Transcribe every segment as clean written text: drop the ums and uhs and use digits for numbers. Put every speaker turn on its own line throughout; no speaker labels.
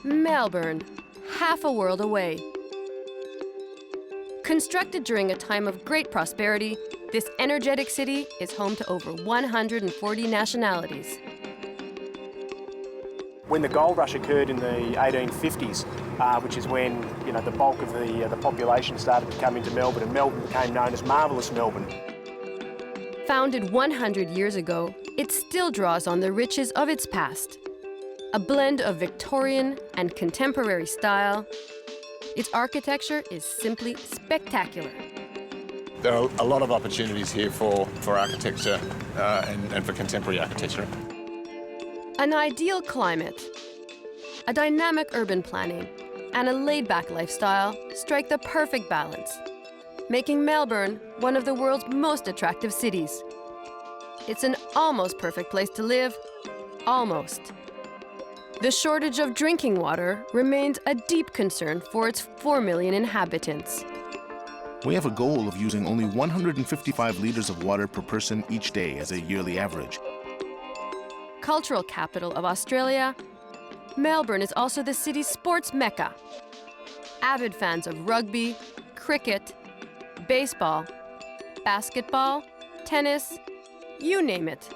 Melbourne, half a world away. Constructed during a time of great prosperity, this energetic city is home to over 140 nationalities.
When the gold rush occurred in the 1850s, which is when the bulk of the population started to come into Melbourne, and Melbourne became known as Marvellous Melbourne.
Founded 100 years ago, it still draws on the riches of its past. A blend of Victorian and contemporary style, its architecture is simply spectacular.
There are a lot of opportunities here for architecture and for contemporary architecture.
An ideal climate, a dynamic urban planning, and a laid-back lifestyle strike the perfect balance, making Melbourne one of the world's most attractive cities. It's an almost perfect place to live, almost. The shortage of drinking water remains a deep concern for its 4 million inhabitants.
We have a goal of using only 155 liters of water per person each day as a yearly average.
Cultural capital of Australia, Melbourne is also the city's sports mecca. Avid fans of rugby, cricket, baseball, basketball, tennis, you name it.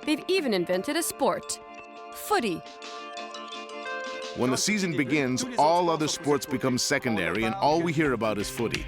They've even invented a sport, footy.
When the season begins, all other sports become secondary and all we hear about is footy.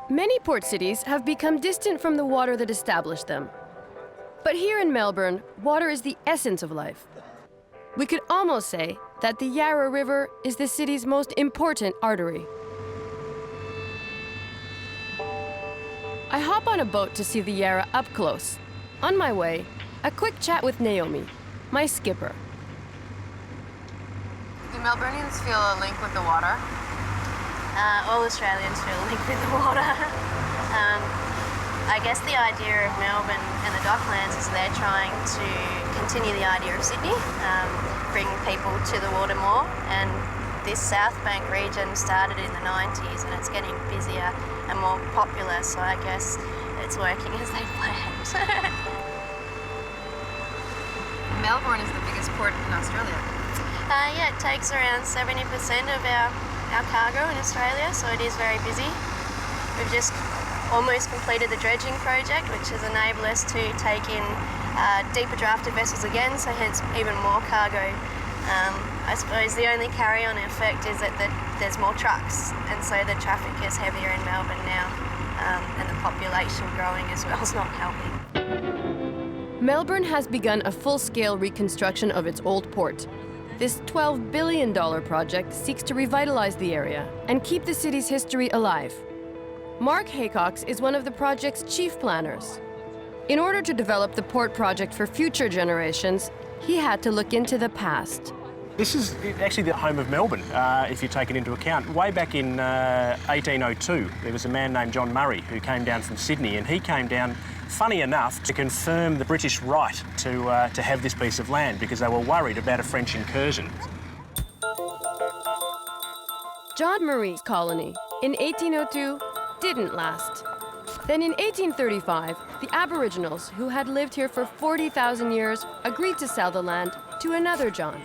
Many port cities have become distant from the water that established them. But here in Melbourne, water is the essence of life. We could almost say that the Yarra River is the city's most important artery. I hop on a boat to see the Yarra up close. On my way, a quick chat with Naomi, my skipper.
Do Melburnians feel a link with the water?
All Australians feel linked with the water. I guess the idea of Melbourne and the Docklands is they're trying to continue the idea of Sydney, bring people to the water more, and this South Bank region started in the 90s and it's getting busier and more popular, so I guess it's working as they planned.
Melbourne is the biggest port in Australia.
Yeah, it takes around 70% of our cargo in Australia, so it is very busy. We've just almost completed the dredging project, which has enabled us to take in deeper drafted vessels again, so hence even more cargo. I suppose the only carry-on effect is that there's more trucks, and so the traffic is heavier in Melbourne now, and the population growing as well is not helping.
Melbourne has begun a full-scale reconstruction of its old port. This $12 billion project seeks to revitalize the area and keep the city's history alive. Mark Haycox is one of the project's chief planners. In order to develop the port project for future generations, he had to look into the past.
This is actually the home of Melbourne, if you take it into account. Way back in 1802, there was a man named John Murray who came down from Sydney, and he came down, funny enough, to confirm the British right to have this piece of land because they were worried about a French incursion.
John Murray's colony in 1802 didn't last. Then in 1835, the Aboriginals, who had lived here for 40,000 years, agreed to sell the land to another John,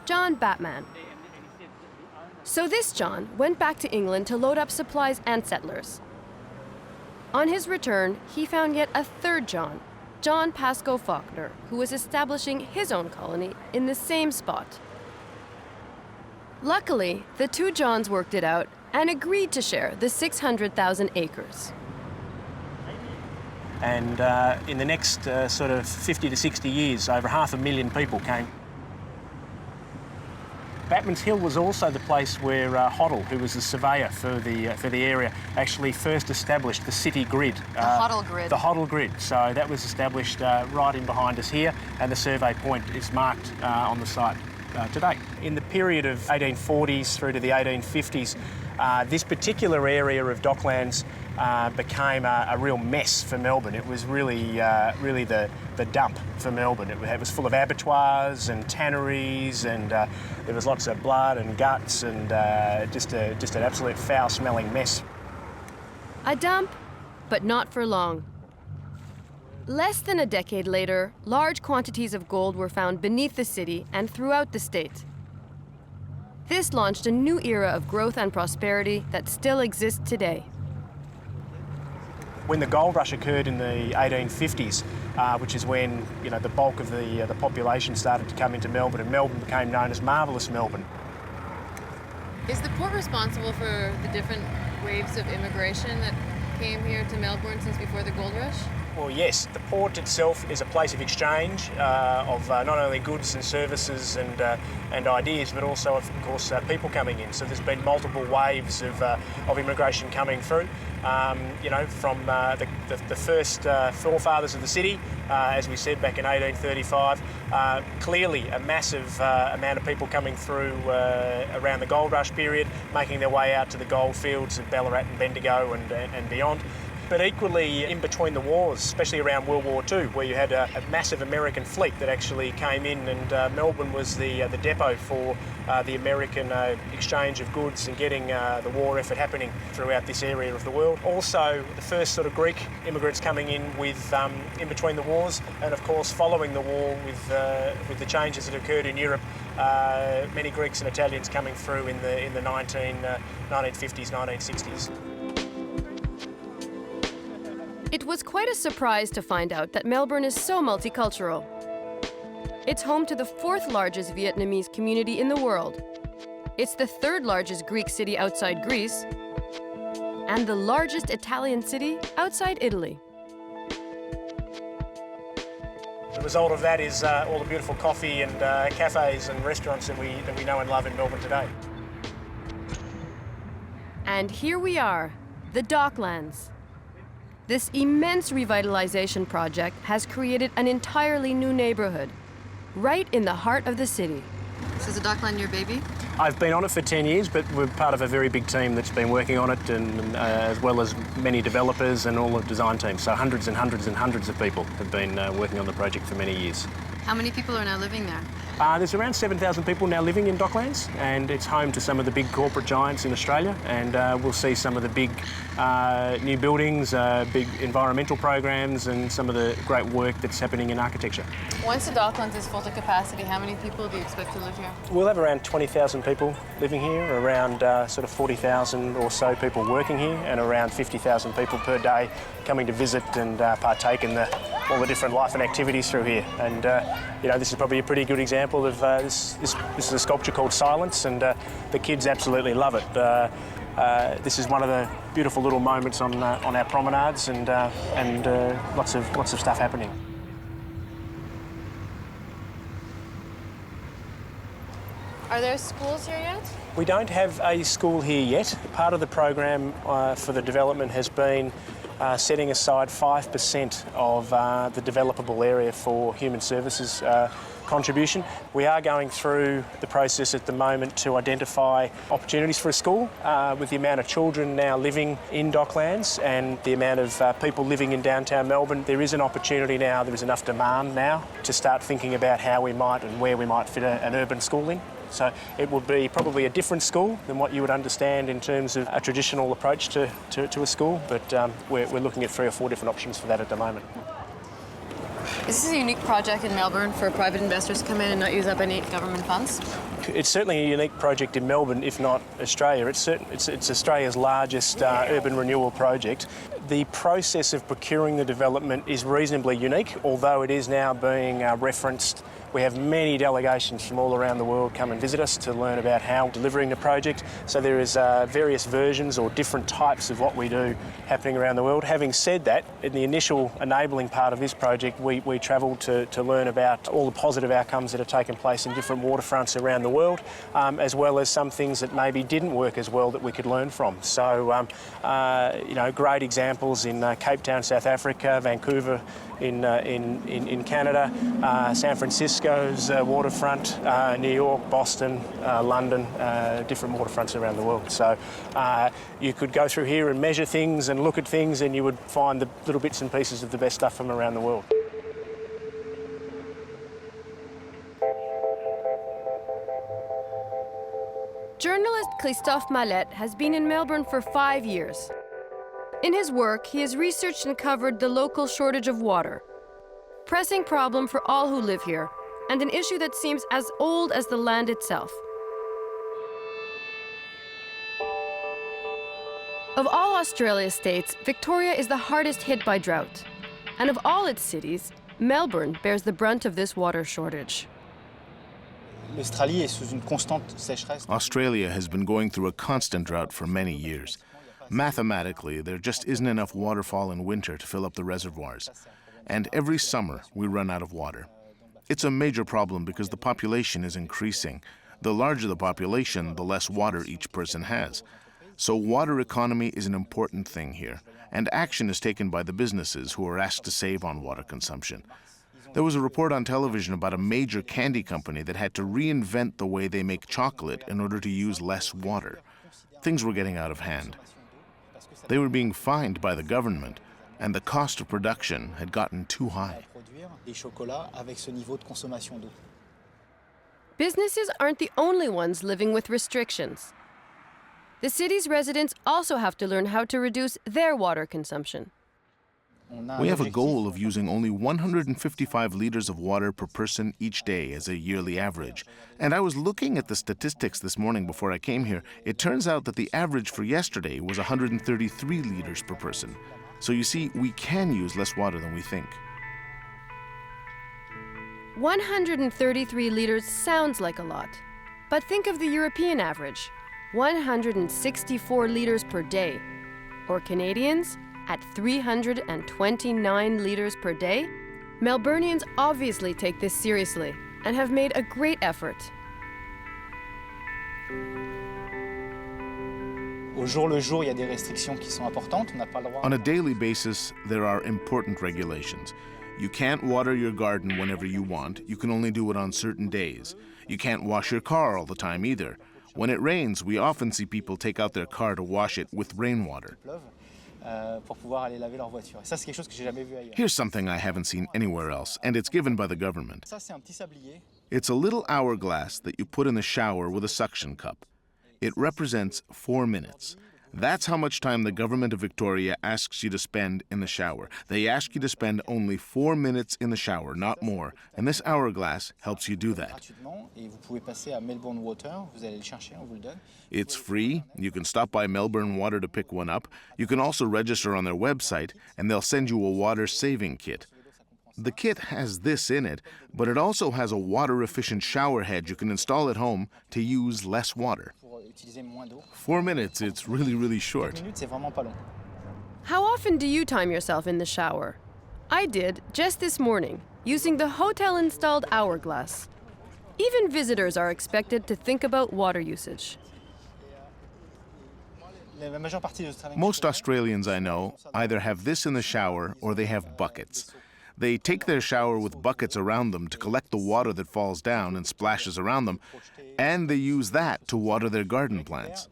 John Batman. So this John went back to England to load up supplies and settlers. On his return, he found yet a third John, John Pascoe Faulkner, who was establishing his own colony in the same spot. Luckily, the two Johns worked it out and agreed to share the 600,000 acres.
And in the next sort of 50 to 60 years, over 500,000 people came. Batman's Hill was also the place where Hoddle, who was the surveyor for the area, actually first established the city grid.
The Hoddle grid.
The Hoddle grid. So that was established right in behind us here, and the survey point is marked on the site today. In the period of 1840s through to the 1850s, this particular area of Docklands became a real mess for Melbourne. It was really the dump for Melbourne. It was full of abattoirs and tanneries, and there was lots of blood and guts, and just an absolute foul-smelling mess.
A dump, but not for long. Less than a decade later, large quantities of gold were found beneath the city and throughout the state. This launched a new era of growth and prosperity that still exists today.
When the gold rush occurred in the 1850s, which is when the bulk of the population started to come into Melbourne, and Melbourne became known as Marvellous Melbourne.
Is the port responsible for the different waves of immigration that came here to Melbourne since before the gold rush?
Well, yes, the port itself is a place of exchange of not only goods and services and ideas, but also, of course, people coming in. So there's been multiple waves of immigration coming through. From the first forefathers of the city, as we said back in 1835, clearly a massive amount of people coming through around the gold rush period, making their way out to the gold fields of Ballarat and Bendigo and beyond. But equally in between the wars, especially around World War II, where you had a massive American fleet that actually came in, and Melbourne was the depot for the American exchange of goods and getting the war effort happening throughout this area of the world. Also, the first sort of Greek immigrants coming in in between the wars, and of course following the war with the changes that occurred in Europe, many Greeks and Italians coming through in the 1950s, 1960s.
It was quite a surprise to find out that Melbourne is so multicultural. It's home to the 4th largest Vietnamese community in the world. It's the 3rd largest Greek city outside Greece, and the largest Italian city outside Italy.
The result of that is all the beautiful coffee and cafes and restaurants that we know and love in Melbourne today.
And here we are, the Docklands. This immense revitalization project has created an entirely new neighborhood, right in the heart of the city.
So is the Dockland your baby?
I've been on it for 10 years, but we're part of a very big team that's been working on it, and as well as many developers and all the design teams. So hundreds and hundreds and hundreds of people have been working on the project for many years.
How many people are now living there?
There's around 7,000 people now living in Docklands, and it's home to some of the big corporate giants in Australia, and we'll see some of the big new buildings, big environmental programs, and some of the great work that's happening in architecture.
Once the Docklands is full to capacity, how many people do you expect to live here?
We'll have around 20,000 people living here, around sort of 40,000 or so people working here, and around 50,000 people per day coming to visit and partake in all the different life and activities through here. And this is probably a pretty good example of this is a sculpture called Silence, and the kids absolutely love it. This is one of the beautiful little moments on our promenades, and lots of stuff happening.
Are there schools here yet?
We don't have a school here yet. Part of the program for the development has been setting aside 5% of the developable area for human services contribution. We are going through the process at the moment to identify opportunities for a school. With the amount of children now living in Docklands and the amount of people living in downtown Melbourne, there is an opportunity now, there is enough demand now to start thinking about how we might and where we might fit an urban school in. So it will be probably a different school than what you would understand in terms of a traditional approach to a school, but we're looking at 3 or 4 different options for that at the moment.
Is this a unique project in Melbourne for private investors to come in and not use up any government funds?
It's certainly a unique project in Melbourne, if not Australia. It's Australia's largest urban renewal project. The process of procuring the development is reasonably unique, although it is now being referenced We have many delegations from all around the world come and visit us to learn about how delivering the project. So there is various versions or different types of what we do happening around the world. Having said that, in the initial enabling part of this project, we travelled to learn about all the positive outcomes that have taken place in different waterfronts around the world, as well as some things that maybe didn't work as well that we could learn from. So, you know, great examples in Cape Town, South Africa, Vancouver in Canada, San Francisco's waterfront, New York, Boston, London, different waterfronts around the world. So you could go through here and measure things and look at things, and you would find the little bits and pieces of the best stuff from around the world.
Journalist Christophe Mallet has been in Melbourne for 5 years. In his work, he has researched and covered the local shortage of water, pressing problem for all who live here, and an issue that seems as old as the land itself. Of all Australia's states, Victoria is the hardest hit by drought. And of all its cities, Melbourne bears the brunt of this water shortage.
Australia has been going through a constant drought for many years. Mathematically, there just isn't enough waterfall in winter to fill up the reservoirs. And every summer, we run out of water. It's a major problem because the population is increasing. The larger the population, the less water each person has. So water economy is an important thing here, and action is taken by the businesses who are asked to save on water consumption. There was a report on television about a major candy company that had to reinvent the way they make chocolate in order to use less water. Things were getting out of hand. They were being fined by the government, and the cost of production had gotten too high.
Businesses aren't the only ones living with restrictions. The city's residents also have to learn how to reduce their water consumption.
We have a goal of using only 155 liters of water per person each day as a yearly average. And I was looking at the statistics this morning before I came here. It turns out that the average for yesterday was 133 liters per person. So you see, we can use less water than we think.
133 liters sounds like a lot. But think of the European average, 164 liters per day. Or Canadians, at 329 liters per day? Melburnians obviously take this seriously and have made a great effort.
On a daily basis, there are important regulations. You can't water your garden whenever you want. You can only do it on certain days. You can't wash your car all the time either. When it rains, we often see people take out their car to wash it with rainwater. Here's something I haven't seen anywhere else, and it's given by the government. It's a little hourglass that you put in the shower with a suction cup. It represents 4 minutes. That's how much time the government of Victoria asks you to spend in the shower. They ask you to spend only 4 minutes in the shower, not more. And this hourglass helps you do that. It's free. You can stop by Melbourne Water to pick one up. You can also register on their website, and they'll send you a water-saving kit. The kit has this in it, but it also has a water-efficient shower head you can install at home to use less water. 4 minutes, it's really, really short.
How often do you time yourself in the shower? I did just this morning, using the hotel-installed hourglass. Even visitors are expected to think about water usage.
Most Australians I know either have this in the shower or they have buckets. They take their shower with buckets around them to collect the water that falls down and splashes around them, and they use that to water their garden plants.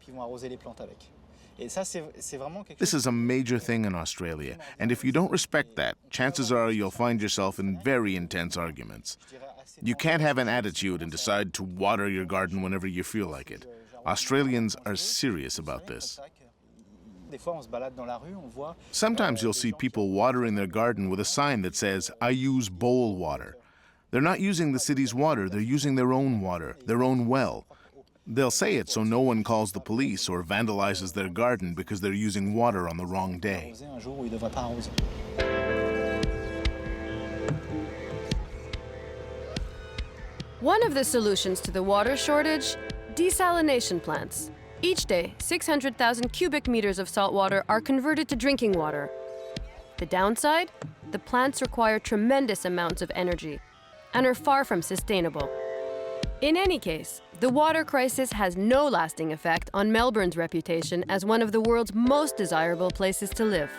This is a major thing in Australia, and if you don't respect that, chances are you'll find yourself in very intense arguments. You can't have an attitude and decide to water your garden whenever you feel like it. Australians are serious about this. Sometimes you'll see people watering their garden with a sign that says, "I use bowl water." They're not using the city's water, they're using their own water, their own well. They'll say it so no one calls the police or vandalizes their garden because they're using water on the wrong day.
One of the solutions to the water shortage, desalination plants. Each day, 600,000 cubic meters of salt water are converted to drinking water. The downside? The plants require tremendous amounts of energy and are far from sustainable. In any case, the water crisis has no lasting effect on Melbourne's reputation as one of the world's most desirable places to live.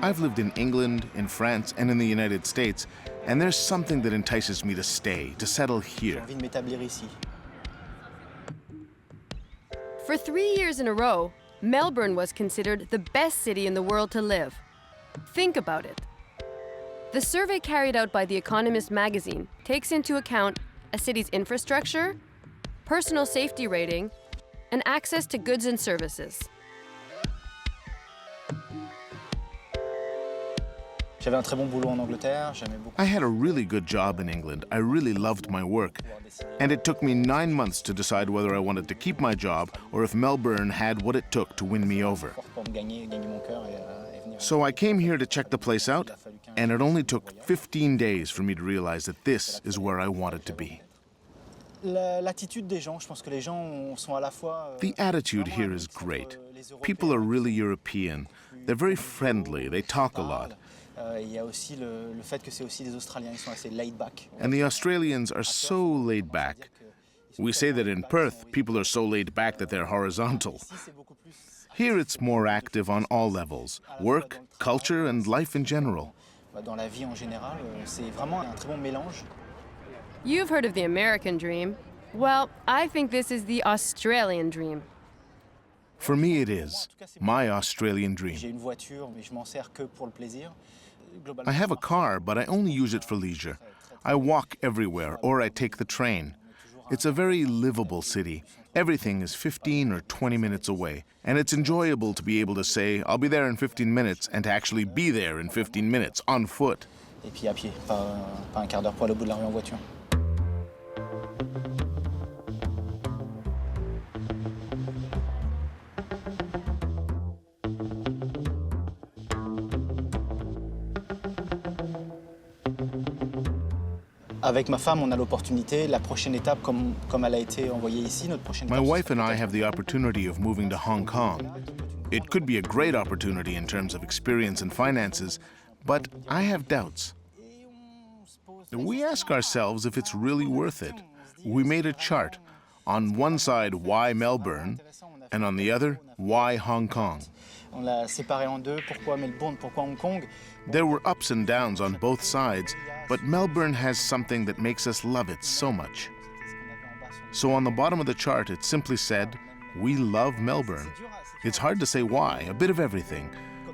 I've lived in England, in France, and in the United States, and there's something that entices me to stay, to settle here.
For 3 years in a row, Melbourne was considered the best city in the world to live. Think about it. The survey carried out by The Economist magazine takes into account a city's infrastructure, personal safety rating, and access to goods and services.
I had a really good job in England. I really loved my work. And it took me 9 months to decide whether I wanted to keep my job or if Melbourne had what it took to win me over. So I came here to check the place out, and it only took 15 days for me to realize that this is where I wanted to be. The attitude here is great. People are really European. They're very friendly. They talk a lot. And the Australians are so laid back. We say that in Perth, people are so laid back that they're horizontal. Here it's more active on all levels, work, culture, and life in general.
You've heard of the American dream. Well, I think this is the Australian dream.
For me, it is my Australian dream. I have a car, but I only use it for leisure. I walk everywhere, or I take the train. It's a very livable city. Everything is 15 or 20 minutes away, and it's enjoyable to be able to say, I'll be there in 15 minutes, and to actually be there in 15 minutes on foot.
Avec ma femme, on a l'opportunité, la prochaine étape, comme elle a été envoyée ici, notre prochaine étape.
My wife and I have the opportunity of moving to Hong Kong. It could be a great opportunity in terms of experience and finances, but I have doubts. We ask ourselves if it's really worth it. We made a chart. On one side, why Melbourne, and on the other, why Hong Kong.
On l'a séparé en deux, pourquoi Melbourne, pourquoi Hong Kong?
There were ups and downs on both sides, but Melbourne has something that makes us love it so much. So on the bottom of the chart, it simply said, we love Melbourne. It's hard to say why, a bit of everything.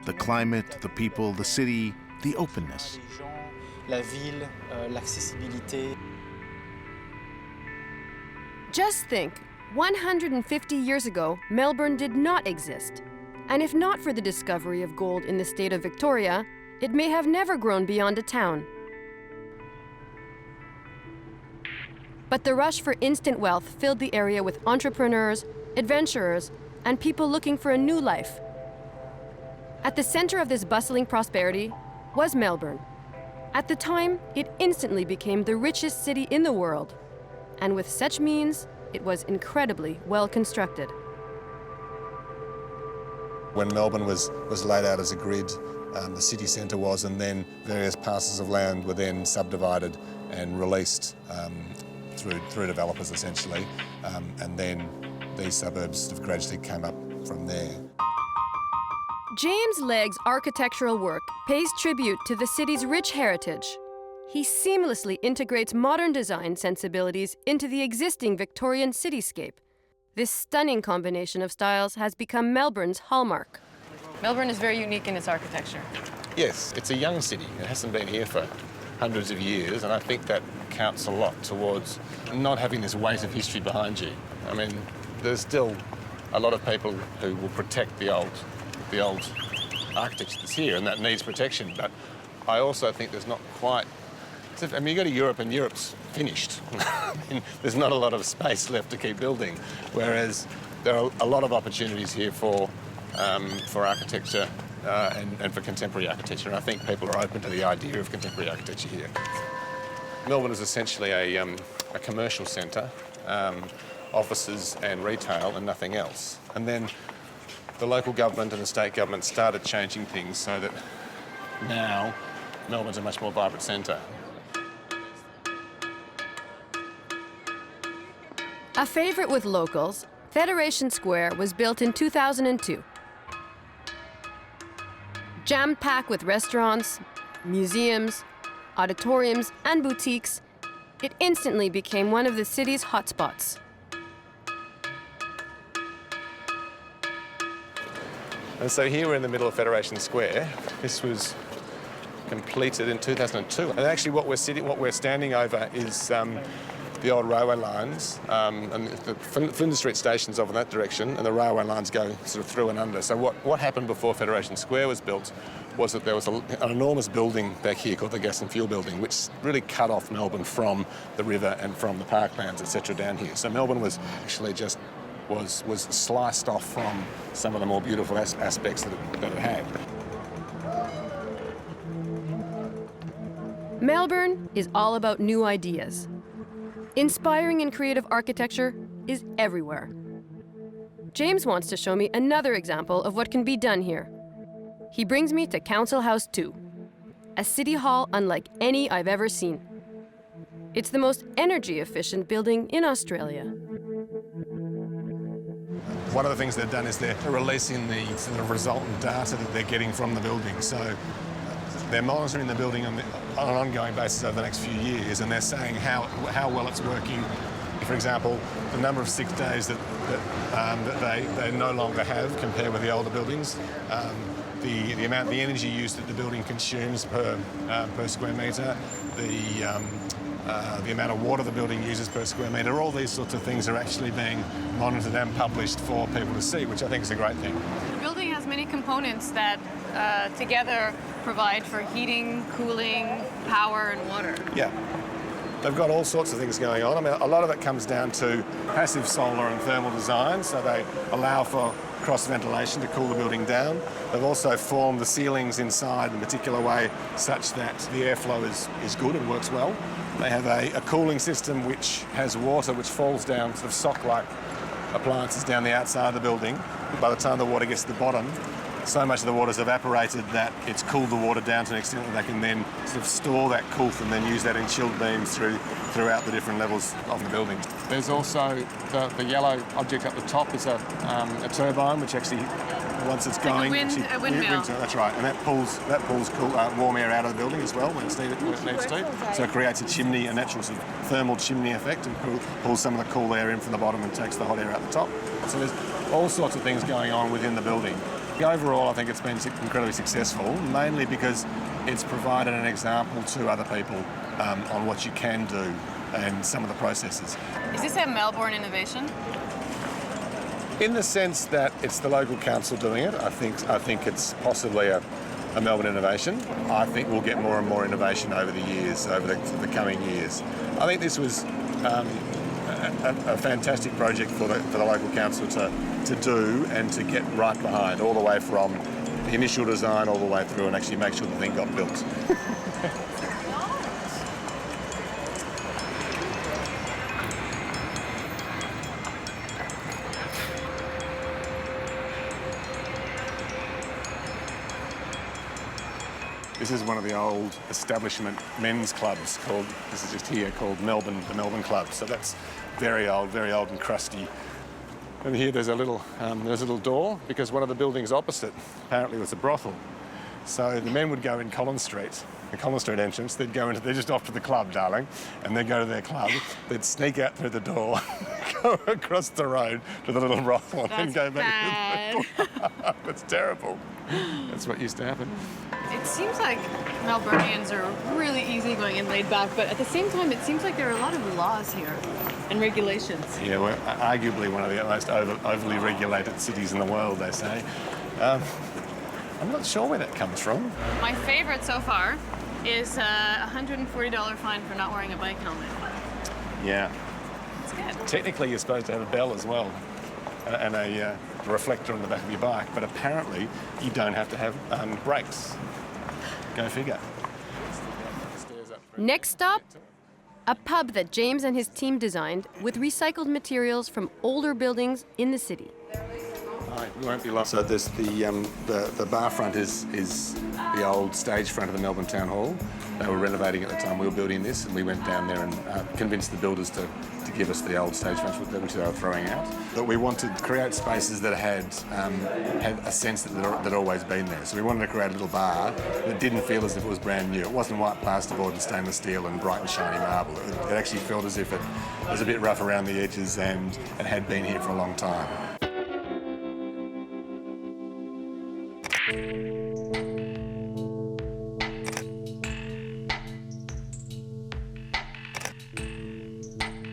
The climate, the people, the city, the openness.
La ville, l'accessibilité.
Just think, 150 years ago, Melbourne did not exist. And if not for the discovery of gold in the state of Victoria, it may have never grown beyond a town. But the rush for instant wealth filled the area with entrepreneurs, adventurers, and people looking for a new life. At the center of this bustling prosperity was Melbourne. At the time, it instantly became the richest city in the world. And with such means, it was incredibly well constructed.
When Melbourne was laid out as a grid, the city centre was, and then various parcels of land were then subdivided and released through developers essentially, and then these suburbs sort of gradually came up from there.
James Legg's architectural work pays tribute to the city's rich heritage. He seamlessly integrates modern design sensibilities into the existing Victorian cityscape. This stunning combination of styles has become Melbourne's hallmark.
Melbourne is very unique in its architecture.
Yes, it's a young city. It hasn't been here for hundreds of years, and I think that counts a lot towards not having this weight of history behind you. I mean, there's still a lot of people who will protect the old architecture that's here, and that needs protection. But I also think there's not quite... I mean, you go to Europe and Europe's finished. There's not a lot of space left to keep building, whereas there are a lot of opportunities here for architecture and for contemporary architecture, and I think people are open to the idea of contemporary architecture here. Melbourne is essentially a commercial centre, offices and retail and nothing else. And then the local government and the state government started changing things so that now Melbourne's a much more vibrant centre.
A favourite with locals, Federation Square was built in 2002. Jam-packed with restaurants, museums, auditoriums, and boutiques, it instantly became one of the city's hotspots.
And so here we're in the middle of Federation Square. This was completed in 2002. And actually what we're standing over is the old railway lines, and the Flinders Street station's over in that direction, and the railway lines go sort of through and under. So what happened before Federation Square was built was that there was an enormous building back here called the Gas and Fuel Building, which really cut off Melbourne from the river and from the parklands, etc. down here. So Melbourne was actually just was sliced off from some of the more beautiful aspects that it had.
Melbourne is all about new ideas. Inspiring and creative architecture is everywhere. James wants to show me another example of what can be done here. He brings me to Council House 2, a city hall unlike any I've ever seen. It's the most energy-efficient building in Australia.
One of the things they've done is they're releasing the sort of resultant data that they're getting from the building. So they're monitoring the building on an ongoing basis over the next few years, and they're saying how well it's working. For example, the number of sick days that they no longer have compared with the older buildings, the energy use that the building consumes per square metre, the amount of water the building uses per square metre. All these sorts of things are actually being monitored and published for people to see, which I think is a great thing.
The building has many components that together provide for heating, cooling, power, and water.
Yeah. They've got all sorts of things going on. I mean, a lot of it comes down to passive solar and thermal design, so they allow for cross-ventilation to cool the building down. They've also formed the ceilings inside in a particular way such that the airflow is good and works well. They have a cooling system which has water which falls down, sort of sock-like appliances down the outside of the building. By the time the water gets to the bottom, so much of the water's evaporated that it's cooled the water down to an extent that they can then sort of store that coof and then use that in chilled beams throughout the different levels of the building. There's also the yellow object up the top is a turbine, which actually, once it's going,
a windmill.
That's right, and that pulls cool, warm air out of the building as well when it needs to. So it creates a chimney, a natural sort of thermal chimney effect, and pulls some of the cool air in from the bottom and takes the hot air out the top. So there's all sorts of things going on within the building. Overall, I think it's been incredibly successful, mainly because it's provided an example to other people on what you can do and some of the processes.
Is this a Melbourne innovation?
In the sense that it's the local council doing it, I think it's possibly a Melbourne innovation. I think we'll get more and more innovation over the years, over the coming years. I think this was a fantastic project for the local council to do and to get right behind, all the way from the initial design all the way through and actually make sure the thing got built. This is one of the old establishment men's clubs called the Melbourne Club. So that's very old and crusty. And here there's a little door because one of the buildings opposite apparently was a brothel. So the men would go in Collins Street, the Collins Street entrance. They're just off to the club, darling, and they'd go to their club. They'd sneak out through the door, go across the road to the little brothel, and then go back. That's terrible. That's what used to happen.
It seems like Melburnians are really easygoing and laid back, but at the same time, it seems like there are a lot of laws here and regulations.
Yeah, we're arguably one of the most overly regulated cities in the world, they say. I'm not sure where that comes from.
My favourite so far is a $140 fine for not wearing a bike helmet.
Yeah.
It's good.
Technically, you're supposed to have a bell as well and a reflector on the back of your bike, but apparently you don't have to have brakes. Go figure.
Next stop, a pub that James and his team designed with recycled materials from older buildings in the city.
Right, we won't be long. So this, the bar front is the old stage front of the Melbourne Town Hall. They were renovating at the time we were building this, and we went down there and convinced the builders to give us the old stage front, which they were throwing out. But we wanted to create spaces that had a sense that they'd always been there. So we wanted to create a little bar that didn't feel as if it was brand new. It wasn't white plasterboard and stainless steel and bright and shiny marble. It actually felt as if it was a bit rough around the edges and had been here for a long time.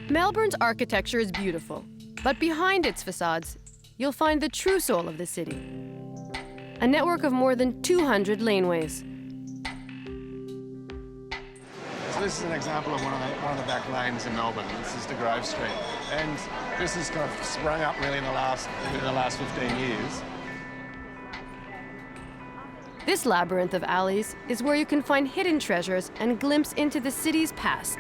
Melbourne's architecture is beautiful, but behind its facades, you'll find the true soul of the city. A network of more than 200 laneways.
So this is an example of one of the back lanes in Melbourne. This is the Grove Street, and this has kind of sprung up really in the last 15 years.
This labyrinth of alleys is where you can find hidden treasures and glimpse into the city's past.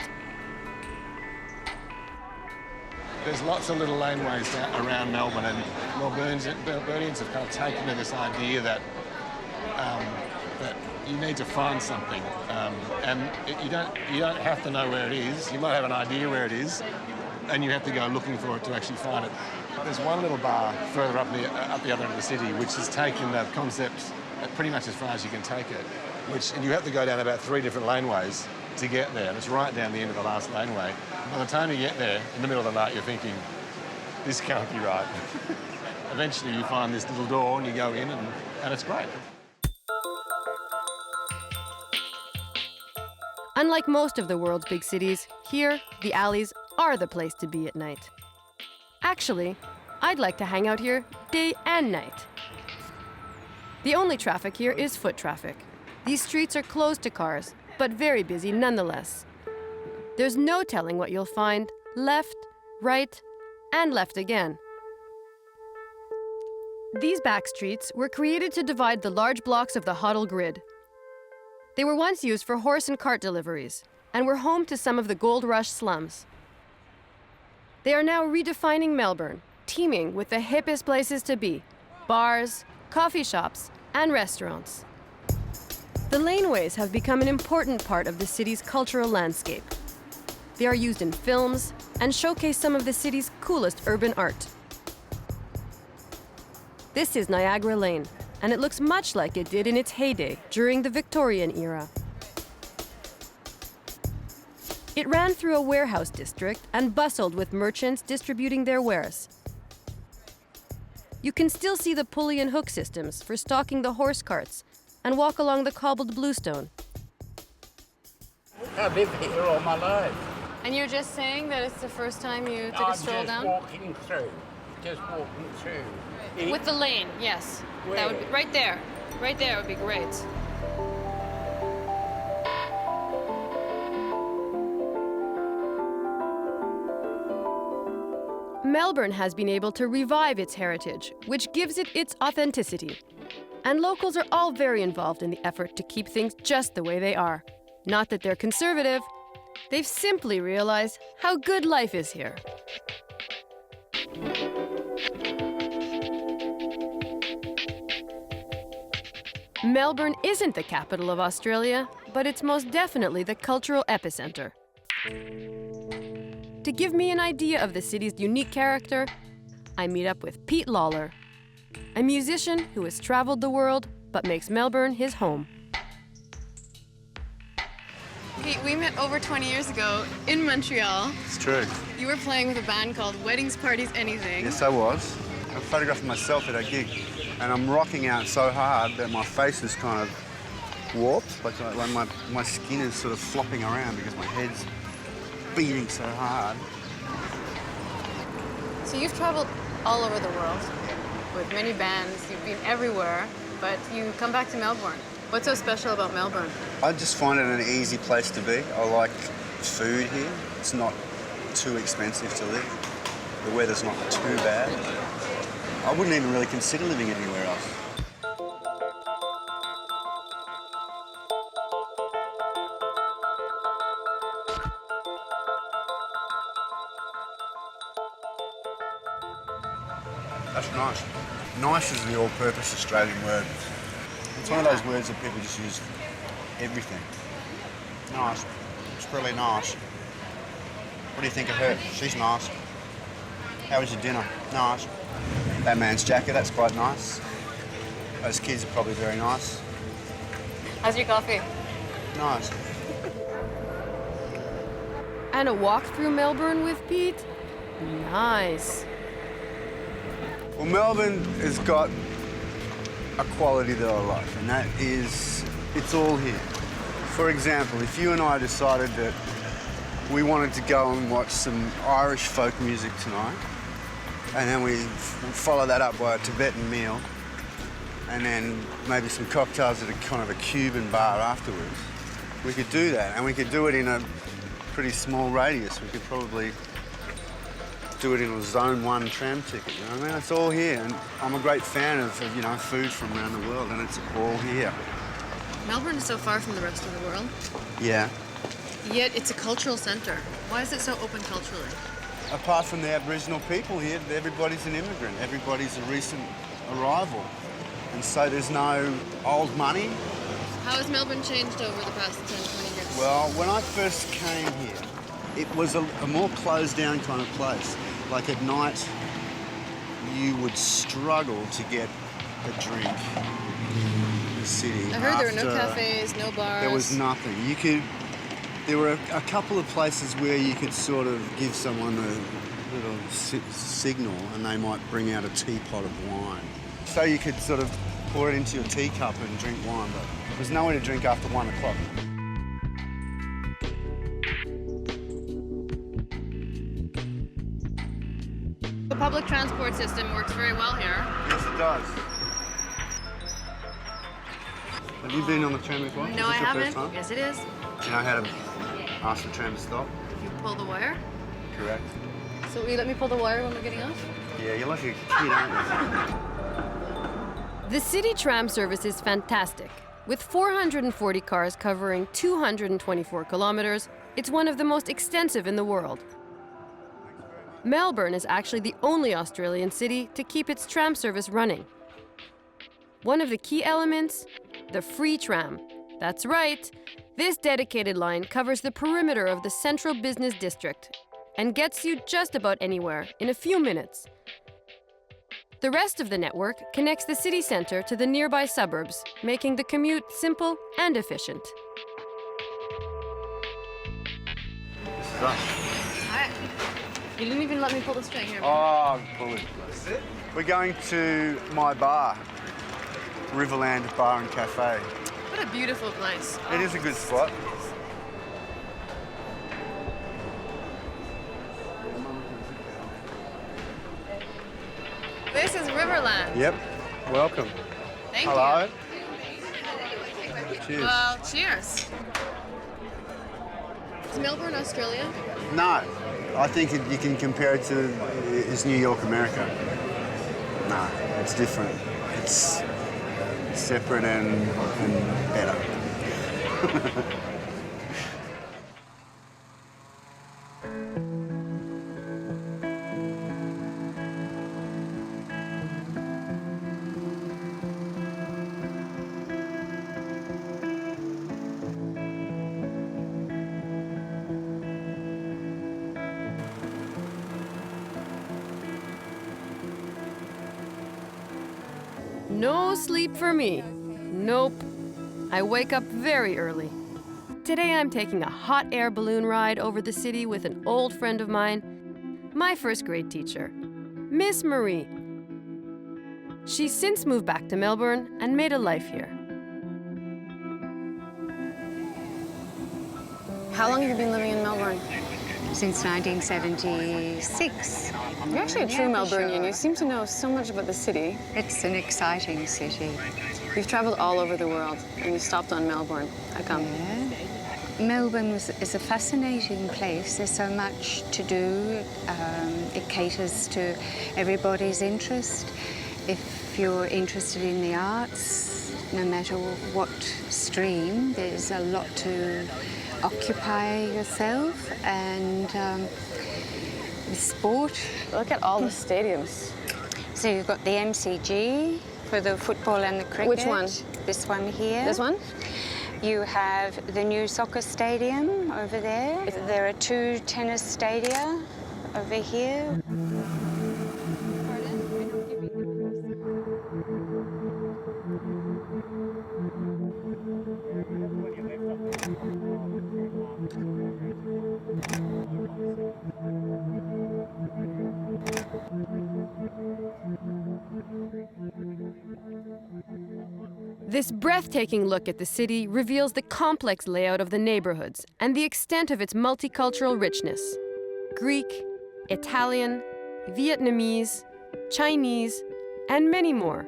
There's lots of little laneways around Melbourne, and Melburnians have kind of taken to this idea that you need to find something, and you don't have to know where it is. You might have an idea where it is, and you have to go looking for it to actually find it. There's one little bar further up the other end of the city, which has taken the concept pretty much as far as you can take it. And you have to go down about 3 different laneways to get there, and it's right down the end of the last laneway. By the time you get there, in the middle of the night, you're thinking, this can't be right. Eventually you find this little door and you go in, and it's great.
Unlike most of the world's big cities, here, the alleys are the place to be at night. Actually, I'd like to hang out here day and night. The only traffic here is foot traffic. These streets are closed to cars, but very busy nonetheless. There's no telling what you'll find left, right, and left again. These back streets were created to divide the large blocks of the Hoddle grid. They were once used for horse and cart deliveries and were home to some of the Gold Rush slums. They are now redefining Melbourne, teeming with the hippest places to be: bars, coffee shops, and restaurants. The laneways have become an important part of the city's cultural landscape. They are used in films and showcase some of the city's coolest urban art. This is Niagara Lane, and it looks much like it did in its heyday during the Victorian era. It ran through a warehouse district and bustled with merchants distributing their wares. You can still see the pulley and hook systems for stocking the horse carts and walk along the cobbled bluestone.
I live here all my life.
And you're just saying that it's the first time you took a stroll down?
Just walking through.
With the lane, yes. That would be right there. Right there would be great.
Melbourne has been able to revive its heritage, which gives it its authenticity. And locals are all very involved in the effort to keep things just the way they are. Not that they're conservative, they've simply realized how good life is here. Melbourne isn't the capital of Australia, but it's most definitely the cultural epicenter. To give me an idea of the city's unique character, I meet up with Pete Lawler, a musician who has traveled the world but makes Melbourne his home.
Pete, we met over 20 years ago in Montreal.
It's true.
You were playing with a band called Weddings, Parties, Anything.
Yes, I was. I photographed myself at a gig, and I'm rocking out so hard that my face is kind of warped. Like my skin is sort of flopping around because my head's beating so hard.
So you've traveled all over the world with many bands. You've been everywhere, but you come back to Melbourne. What's so special about Melbourne?
I just find it an easy place to be. I like food here. It's not too expensive to live. The weather's not too bad. I wouldn't even really consider living anywhere else. That's nice. Nice is the all-purpose Australian word. It's one of those words that people just use for everything. Nice. It's really nice. What do you think of her? She's nice. How was your dinner? Nice. That man's jacket, that's quite nice. Those kids are probably very nice.
How's your coffee?
Nice.
And a walk through Melbourne with Pete? Nice.
Well, Melbourne has got a quality that I like, and that is, it's all here. For example, if you and I decided that we wanted to go and watch some Irish folk music tonight, and then we follow that up by a Tibetan meal, and then maybe some cocktails at a kind of a Cuban bar afterwards, we could do that, and we could do it in a pretty small radius. We could probably do it in a Zone 1 tram ticket, you know what I mean? It's all here, and I'm a great fan of you know, food from around the world, and it's all here.
Melbourne is so far from the rest of the world,
Yeah.
yet it's a cultural centre. Why is it so open culturally?
Apart from the Aboriginal people here, everybody's an immigrant. Everybody's a recent arrival. And so there's no old money.
How has Melbourne changed over the past 10, 20 years?
Well, when I first came here, it was a more closed down kind of place. Like at night, you would struggle to get a drink in the city.
I heard there were no cafes, no bars.
There was nothing. There were a couple of places where you could sort of give someone a little signal and they might bring out a teapot of wine. So you could sort of pour it into your teacup and drink wine, but there was nowhere to drink after 1 o'clock.
The public transport system works very well here.
Yes, it does. Have you been on the tram before?
No, I haven't. Yes, it is.
Do you know how to ask the tram to stop?
If you pull the wire.
Correct.
So will you let me pull the wire when we're getting off?
Yeah, you're like a kid, aren't you?
The city tram service is fantastic. With 440 cars covering 224 kilometers, it's one of the most extensive in the world. Melbourne is actually the only Australian city to keep its tram service running. One of the key elements, the free tram. That's right, this dedicated line covers the perimeter of the central business district and gets you just about anywhere in a few minutes. The rest of the network connects the city centre to the nearby suburbs, making the commute simple and efficient.
This is us.
Alright. You didn't even let me pull the string here.
Oh, pull it. We're going to my bar, Riverland Bar and Cafe.
What a beautiful place.
It is a good spot.
This is Riverland.
Yep. Welcome.
Thank
Hello.
you.
Cheers.
Well, cheers. Is Melbourne Australia?
No, I think you can compare it to is New York, America. No, it's different. It's separate and better.
No sleep for me. Nope. I wake up very early. Today I'm taking a hot air balloon ride over the city with an old friend of mine, my first grade teacher, Miss Marie. She's since moved back to Melbourne and made a life here.
How long have you been living in Melbourne?
Since 1976.
You're actually a true Melburnian. You seem to know so much about the city.
It's an exciting city.
You've traveled all over the world, and you stopped on Melbourne. How come?
Yeah. Melbourne is a fascinating place. There's so much to do. It caters to everybody's interest. If you're interested in the arts, no matter what stream, there's a lot to occupy yourself, and with sport.
Look at all the stadiums.
So you've got the MCG for the football and the cricket.
Which one?
This one here.
This one?
You have the new soccer stadium over there. There are 2 tennis stadia over here.
This breathtaking look at the city reveals the complex layout of the neighborhoods and the extent of its multicultural richness. Greek, Italian, Vietnamese, Chinese, and many more.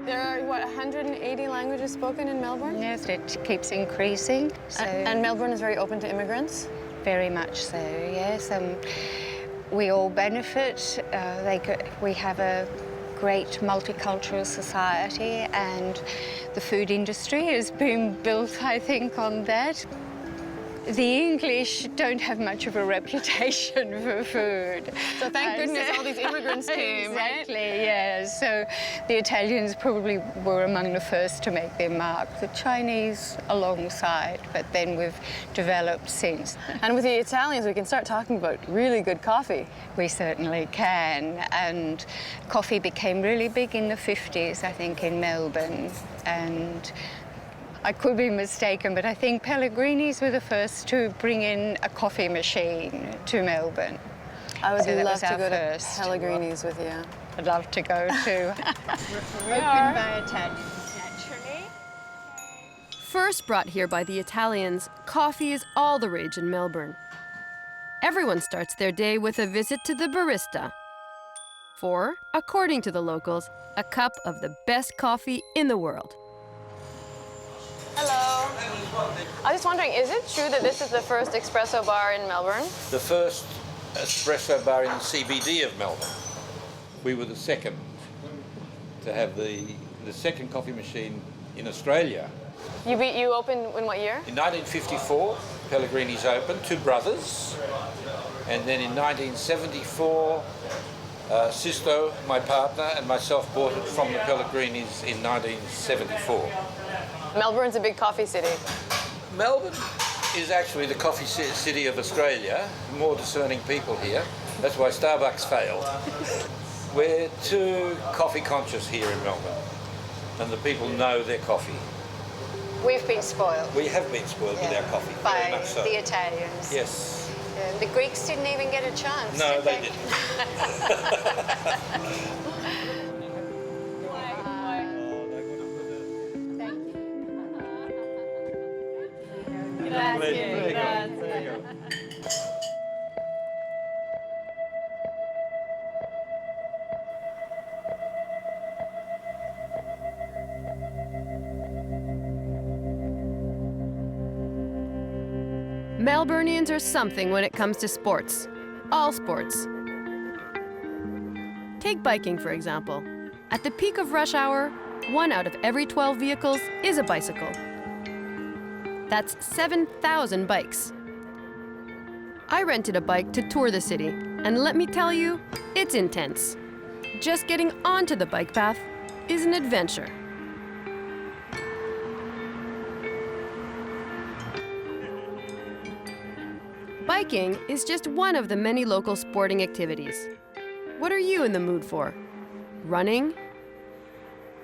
There are, what, 180 languages spoken in Melbourne?
Yes, it keeps increasing. So
And Melbourne is very open to immigrants?
very much so, yes. We all benefit. We have a great multicultural society, and the food industry has been built, I think, on that. The English don't have much of a reputation for food.
So thank goodness all these immigrants came, right?
Exactly, yeah. So the Italians probably were among the first to make their mark, the Chinese alongside, but then we've developed since.
And with the Italians, we can start talking about really good coffee.
We certainly can, and coffee became really big in the 50s, I think, in Melbourne, and I could be mistaken, but I think Pellegrini's were the first to bring in a coffee machine to Melbourne.
I would
So that
love
was
to
our
go
first.
to Pellegrini's with you.
I'd love to go too. Opened by Italians, naturally.
First brought here by the Italians, coffee is all the rage in Melbourne. Everyone starts their day with a visit to the barista. For, according to the locals, a cup of the best coffee in the world. Hello. I was just wondering, is it true that this is the first espresso bar in Melbourne?
The first espresso bar in the CBD of Melbourne. We were the second to have the second coffee machine in Australia.
You opened in what year?
In 1954, Pellegrini's opened, 2 brothers. And then in 1974, Sisto, my partner, and myself bought it from the Pellegrinis in 1974.
Melbourne's a big coffee city.
Melbourne is actually the coffee city of Australia. More discerning people here. That's why Starbucks failed. We're too coffee conscious here in Melbourne, and the people know their coffee.
We've been spoiled.
We have been spoiled with our coffee, very
by
much so.
the Italians.
Yes.
The Greeks didn't even get a chance.
No,
did
they didn't.
Melburnians are something when it comes to sports. All sports. Take biking, for example. At the peak of rush hour, 1 out of every 12 vehicles is a bicycle. That's 7,000 bikes. I rented a bike to tour the city, and let me tell you, it's intense. Just getting onto the bike path is an adventure. Biking is just one of the many local sporting activities. What are you in the mood for? Running?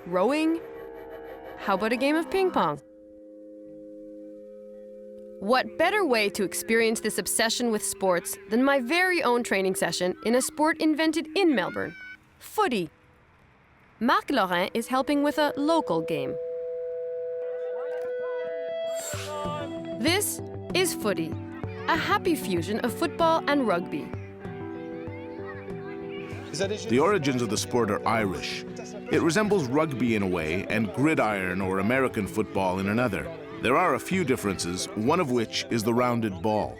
Rowing? How about a game of ping pong? What better way to experience this obsession with sports than my very own training session in a sport invented in Melbourne, footy. Marc Laurent is helping with a local game. This is footy, a happy fusion of football and rugby.
The origins of the sport are Irish. It resembles rugby in a way and gridiron or American football in another. There are a few differences, one of which is the rounded ball.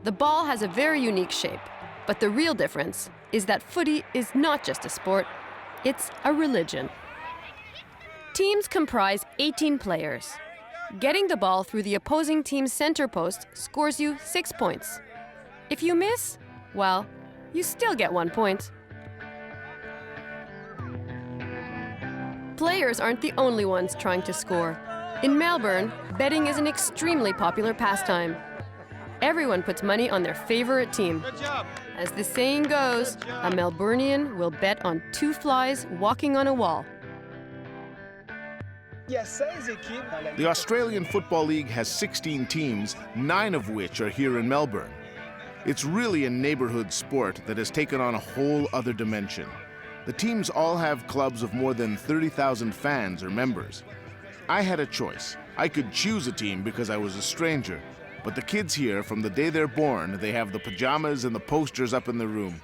The ball has a very unique shape, but the real difference is that footy is not just a sport, it's a religion. Teams comprise 18 players. Getting the ball through the opposing team's center post scores you 6 points. If you miss, well, you still get 1 point. Players aren't the only ones trying to score. In Melbourne, betting is an extremely popular pastime. Everyone puts money on their favorite team.
Good job.
As the saying goes, a Melburnian will bet on 2 flies walking on a wall.
The Australian Football League has 16 teams, 9 of which are here in Melbourne. It's really a neighborhood sport that has taken on a whole other dimension. The teams all have clubs of more than 30,000 fans or members. I had a choice. I could choose a team because I was a stranger. But the kids here, from the day they're born, they have the pajamas and the posters up in the room.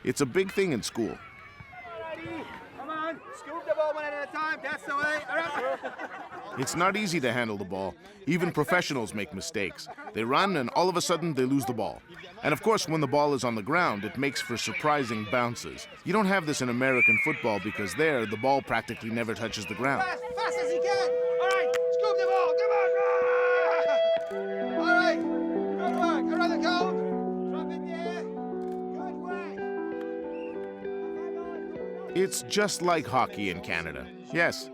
It's a big thing in school.
Come on, scoop the ball one at a time. That's the way. All right.
It's not easy to handle the ball. Even professionals make mistakes. They run and all of a sudden they lose the ball. And of course, when the ball is on the ground, it makes for surprising bounces. You don't have this in American football because there, the ball practically never touches the ground.
Fast as you can. All right, scoop the ball. Come on. All right, good work. Around the cone. Drop it there. Good work.
It's just like hockey in Canada. Yes,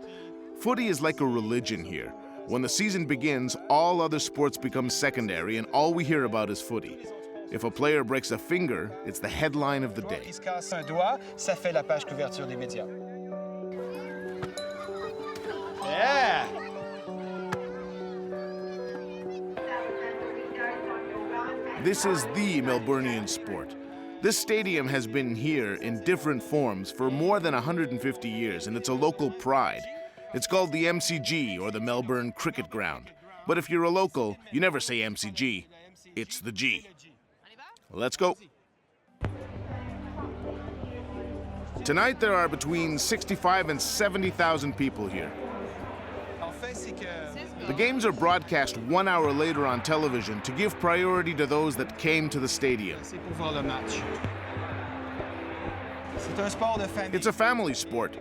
footy is like a religion here. When the season begins, all other sports become secondary and all we hear about is footy. If a player breaks a finger, it's the headline of the day.
Qui se casse un doigt, ça fait la page couverture des médias. Yeah.
This is the Melburnian sport. This stadium has been here in different forms for more than 150 years, and it's a local pride. It's called the MCG, or the Melbourne Cricket Ground. But if you're a local, you never say MCG. It's the G. Let's go. Tonight there are between 65 and 70,000 people here. The games are broadcast 1 hour later on television to give priority to those that came to the stadium. It's a family sport,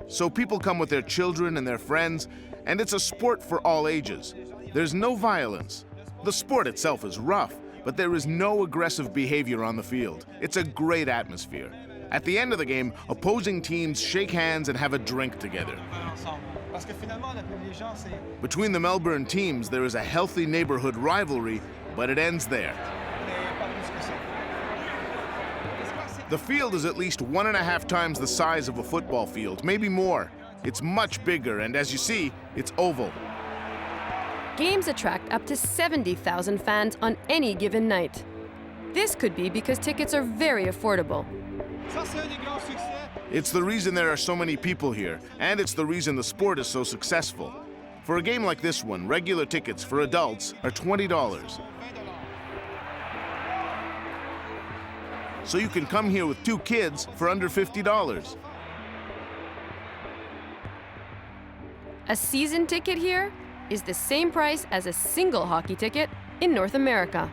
so people come with their children and their friends, and it's a sport for all ages. There's no violence. The sport itself is rough, but there is no aggressive behavior on the field. It's a great atmosphere. At the end of the game, opposing teams shake hands and have a drink together. Between the Melbourne teams, there is a healthy neighborhood rivalry, but it ends there. The field is at least 1.5 times the size of a football field, maybe more. It's much bigger, and as you see, it's oval.
Games attract up to 70,000 fans on any given night. This could be because tickets are very affordable.
It's the reason there are so many people here, and it's the reason the sport is so successful. For a game like this one, regular tickets for adults are $20. So you can come here with 2 kids for under $50.
A season ticket here is the same price as a single hockey ticket in North America.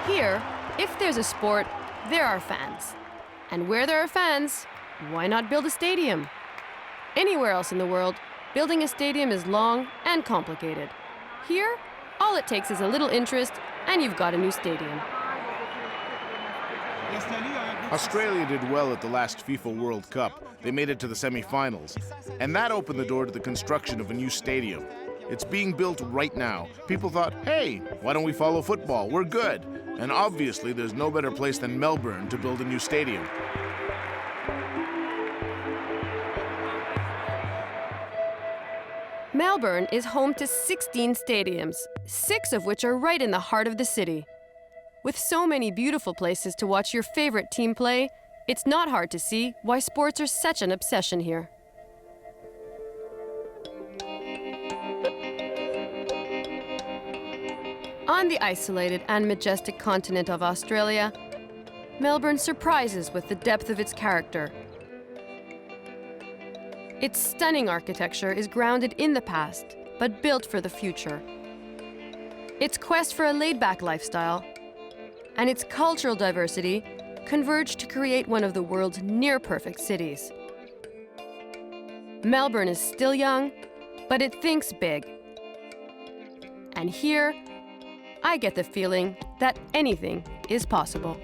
Here, if there's a sport, there are fans. And where there are fans, why not build a stadium? Anywhere else in the world, building a stadium is long and complicated. Here, all it takes is a little interest, and you've got a new stadium.
Australia did well at the last FIFA World Cup. They made it to the semi-finals. And that opened the door to the construction of a new stadium. It's being built right now. People thought, hey, why don't we follow football? We're good. And obviously, there's no better place than Melbourne to build a new stadium.
Melbourne is home to 16 stadiums, 6 of which are right in the heart of the city. With so many beautiful places to watch your favorite team play, it's not hard to see why sports are such an obsession here. On the isolated and majestic continent of Australia, Melbourne surprises with the depth of its character. Its stunning architecture is grounded in the past, but built for the future. Its quest for a laid-back lifestyle and its cultural diversity converge to create one of the world's near-perfect cities. Melbourne is still young, but it thinks big. And here, I get the feeling that anything is possible.